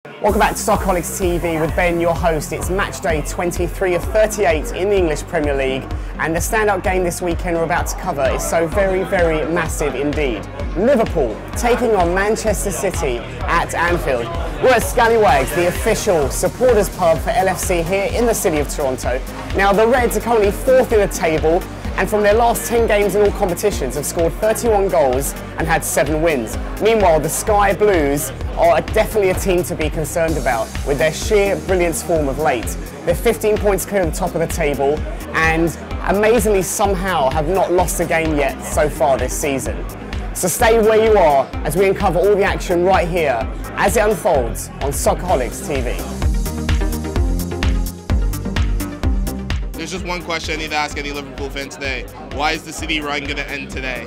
Welcome back to Soccerholics TV with Ben, your host. It's match day 23 of 38 in the English Premier League, and the standout game this weekend we're about to cover is so very, very massive indeed. Liverpool taking on Manchester City at Anfield. We're at Scallywags, the official supporters pub for LFC here in the city of Toronto. Now, the Reds are currently fourth in the table, and from their last 10 games in all competitions have scored 31 goals and had 7 wins. Meanwhile, the Sky Blues are definitely a team to be concerned about with their sheer brilliance form of late. They're 15 points clear at the top of the table and amazingly somehow have not lost a game yet so far this season. So stay where you are as we uncover all the action right here as it unfolds on Soccerholics TV. There's just one question I need to ask any Liverpool fan today. Why is the City run going to end today?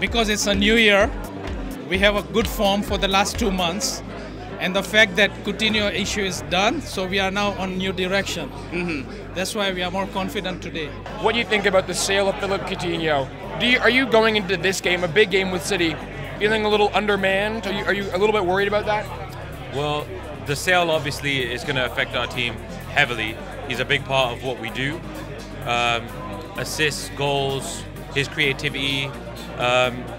Because it's a new year. We have a good form for the last 2 months. And the fact that Coutinho issue is done, so we are now on new direction. That's why we are more confident today. What do you think about the sale of Philippe Coutinho? Are you going into this game, a big game with City, feeling a little undermanned? Are you a little bit worried about that? Well, the sale obviously is going to affect our team heavily. He's a big part of what we do. Assists, goals, his creativity,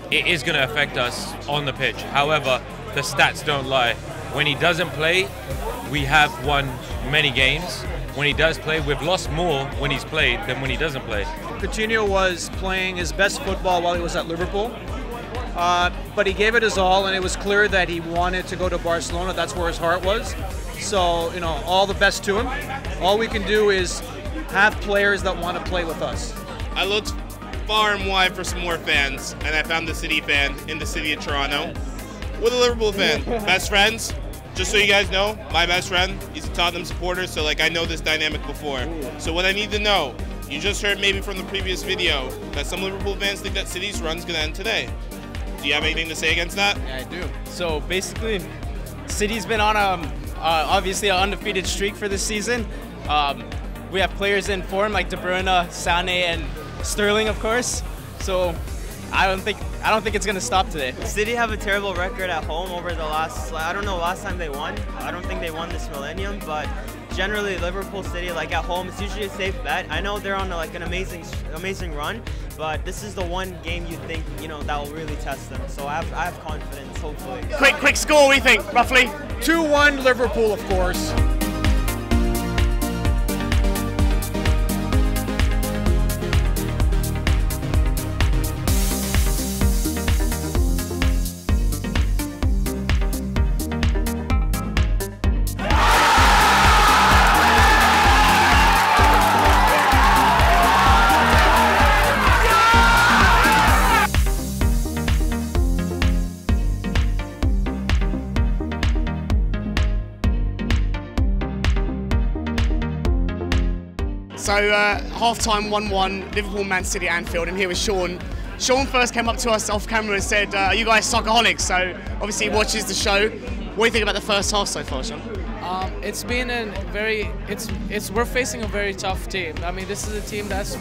it is going to affect us on the pitch. However, the stats don't lie. When he doesn't play, we have won many games. When he does play, we've lost more when he's played than when he doesn't play. Coutinho was playing his best football while he was at Liverpool, but he gave it his all, and it was clear that he wanted to go to Barcelona. That's where his heart was. So, you know, all the best to him. All we can do is have players that want to play with us. I looked far and wide for some more fans, and I found the City fan in the city of Toronto with a Liverpool fan. Best friends, just so you guys know, my best friend, he's a Tottenham supporter, so like I know this dynamic before. So what I need to know, you just heard maybe from the previous video that some Liverpool fans think that City's run's going to end today. Do you have anything to say against that? Yeah, I do. So basically, City's been on obviously an undefeated streak for this season. We have players in form like De Bruyne, Sané, and Sterling, of course. So I don't think it's gonna stop today. City have a terrible record at home over the last, I don't know, last time they won. I don't think they won this millennium, but generally Liverpool City, like at home, it's usually a safe bet. I know they're on like an amazing run, but this is the one game you think, you know, that will really test them. So I have confidence, hopefully. Quick score, we think, roughly? 2-1 Liverpool, of course. So half-time 1-1, Liverpool, Man City, Anfield, and here was Sean. Sean first came up to us off camera and said, are you guys Soccerholics? So obviously he watches the show. What do you think about the first half so far, Sean? It's been we're facing a very tough team. I mean, this is a team that's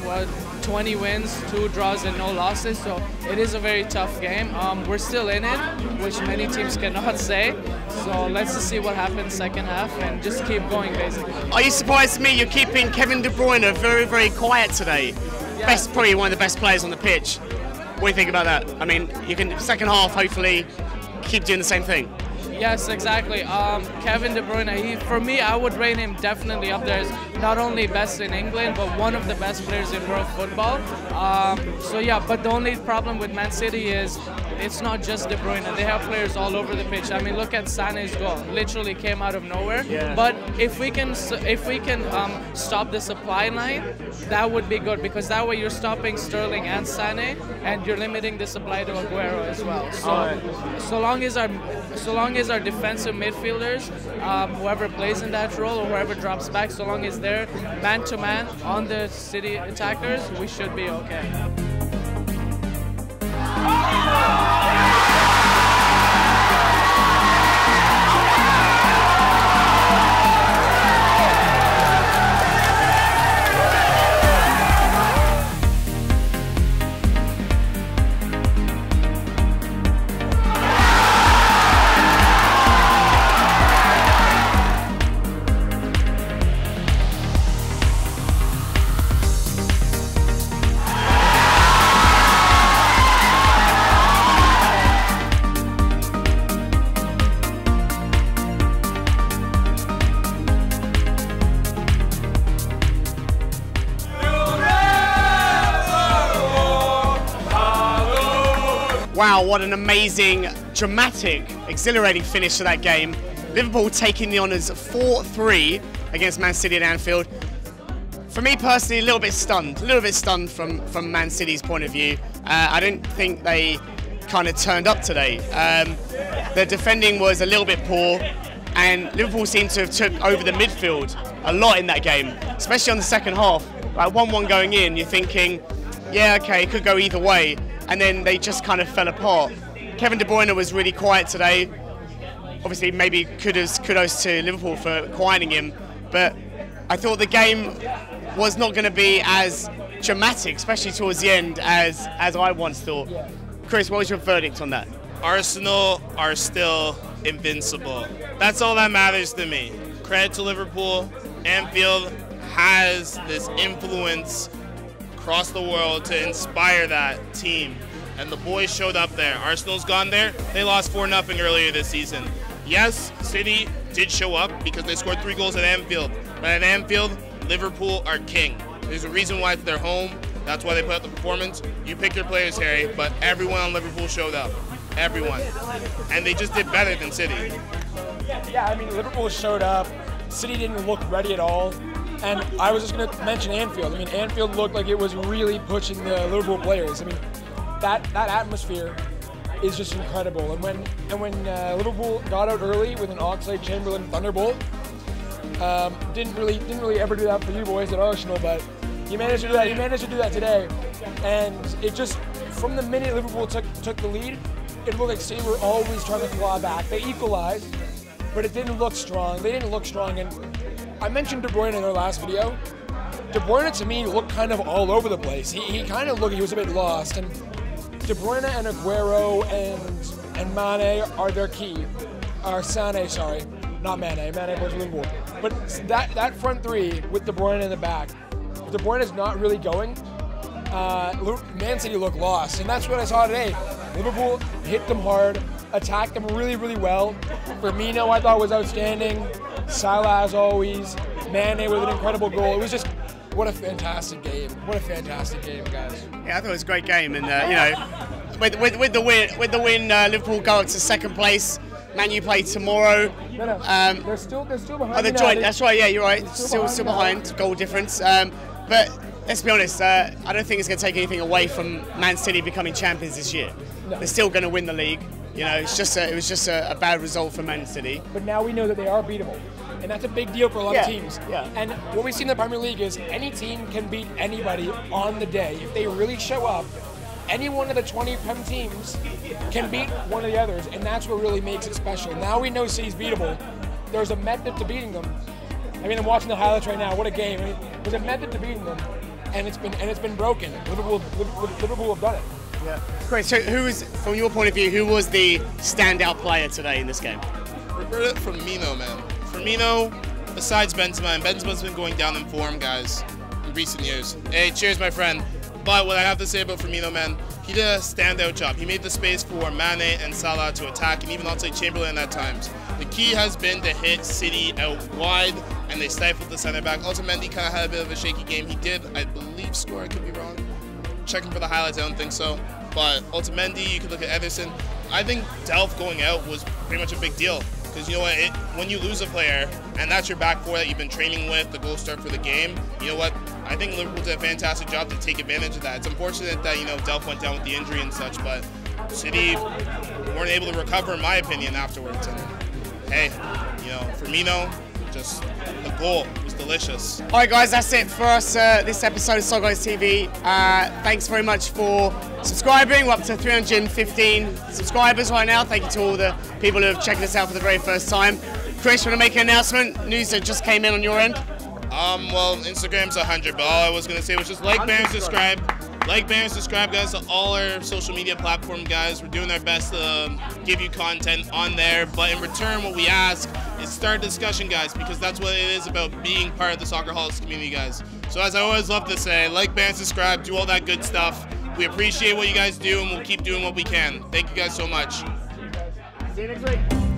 20 wins, 2 draws and no losses, so it is a very tough game. We're still in it, which many teams cannot say. So let's just see what happens second half and just keep going, basically. Are you surprised to me you're keeping Kevin De Bruyne very, very quiet today? Yeah. Probably one of the best players on the pitch. What do you think about that? I mean, you can, second half, hopefully, keep doing the same thing. Yes, exactly. Kevin De Bruyne, for me, I would rate him definitely up there as not only best in England, but one of the best players in world football. So yeah, but the only problem with Man City is it's not just De Bruyne. They have players all over the pitch. I mean, look at Sané's goal. Literally came out of nowhere. Yeah. But if we can stop the supply line, that would be good, because that way you're stopping Sterling and Sané, and you're limiting the supply to Aguero as well. So so long as our defensive midfielders, whoever plays in that role or whoever drops back, so long as they're man-to-man on the City attackers, we should be okay. Wow, what an amazing, dramatic, exhilarating finish to that game. Liverpool taking the honours 4-3 against Man City at Anfield. For me personally, a little bit stunned from Man City's point of view. I don't think they kind of turned up today. Their defending was a little bit poor, and Liverpool seemed to have took over the midfield a lot in that game, especially on the second half. Like 1-1 going in, you're thinking, yeah, okay, it could go either way, and then they just kind of fell apart. Kevin De Bruyne was really quiet today. Obviously, maybe kudos to Liverpool for quieting him, but I thought the game was not going to be as dramatic, especially towards the end, as I once thought. Chris, what was your verdict on that? Arsenal are still invincible. That's all that matters to me. Credit to Liverpool. Anfield has this influence across the world to inspire that team. And the boys showed up there. Arsenal's gone there. They lost 4-0 earlier this season. Yes, City did show up because they scored 3 goals at Anfield. But at Anfield, Liverpool are king. There's a reason why it's their home. That's why they put out the performance. You pick your players, Harry, but everyone on Liverpool showed up. Everyone. And they just did better than City. Yeah, I mean, Liverpool showed up. City didn't look ready at all. And I was just going to mention Anfield. I mean, Anfield looked like it was really pushing the Liverpool players. I mean, that atmosphere is just incredible. And when Liverpool got out early with an Oxlade-Chamberlain thunderbolt, didn't really ever do that for you boys at Arsenal, but he managed to do that. He managed to do that today, and it just, from the minute Liverpool took the lead, it looked like City were always trying to claw back. They equalized, but it didn't look strong. They didn't look strong, and I mentioned De Bruyne in our last video. De Bruyne to me looked kind of all over the place. He kind of looked, he was a bit lost, and De Bruyne and Aguero and Mane are their key. Or Sané, sorry, not Mane. Mane plays Liverpool. But that front three with De Bruyne in the back, if De Bruyne is not really going, Man City look lost, and that's what I saw today. Liverpool hit them hard, attacked them really, really well. Firmino I thought was outstanding. Salah as always. Mane with an incredible goal. It was just, what a fantastic game. What a fantastic game, guys. Yeah, I thought it was a great game, and you know, with the win, Liverpool go up to second place. Man U play tomorrow. No, they're still behind. Oh, the joint. That's right. Yeah, you're right. Still behind. Goal difference. But let's be honest. I don't think it's going to take anything away from Man City becoming champions this year. No. They're still going to win the league. You know, it was just a bad result for Man City. But now we know that they are beatable, and that's a big deal for a lot of teams. Yeah. And what we see in the Premier League is any team can beat anybody on the day if they really show up. Any one of the 20 Prem teams can beat one of the others, and that's what really makes it special. Now we know City's beatable. There's a method to beating them. I mean, I'm watching the highlights right now. What a game! I mean, there's a method to beating them, and it's been broken. Liverpool have done it. Yeah. Great. So, from your point of view, who was the standout player today in this game? Firmino, man. Firmino, besides Benzema, and Benzema's been going down in form, guys, in recent years. Hey, cheers, my friend. But what I have to say about Firmino, man, he did a standout job. He made the space for Mane and Salah to attack, and even Oxlade-Chamberlain at times. The key has been to hit City out wide, and they stifled the center back. Otamendi kind of had a bit of a shaky game. He did, I believe, score. I could be wrong. Checking for the highlights, I don't think so. But Otamendi, you could look at Ederson. I think Delph going out was pretty much a big deal. Because you know what, when you lose a player, and that's your back four that you've been training with, the goal start for the game, you know what, I think Liverpool did a fantastic job to take advantage of that. It's unfortunate that, you know, Delph went down with the injury and such, but City weren't able to recover, in my opinion, afterwards. And hey, you know, Firmino, just the goal was delicious. All right, guys, that's it for us this episode of Scallywags TV. Thanks very much for subscribing. We're up to 315 subscribers right now. Thank you to all the people who have checked us out for the very first time. Chris, want to make an announcement? News that just came in on your end? Well, Instagram's 100, but all I was going to say was just like, banner, subscribe. Like, banner, subscribe, guys, to all our social media platform, guys. We're doing our best to give you content on there, but in return, what we ask is start a discussion, guys, because that's what it is about being part of the Soccerholics community, guys. So as I always love to say, like, banner, subscribe, do all that good stuff. We appreciate what you guys do, and we'll keep doing what we can. Thank you guys so much. See you next week.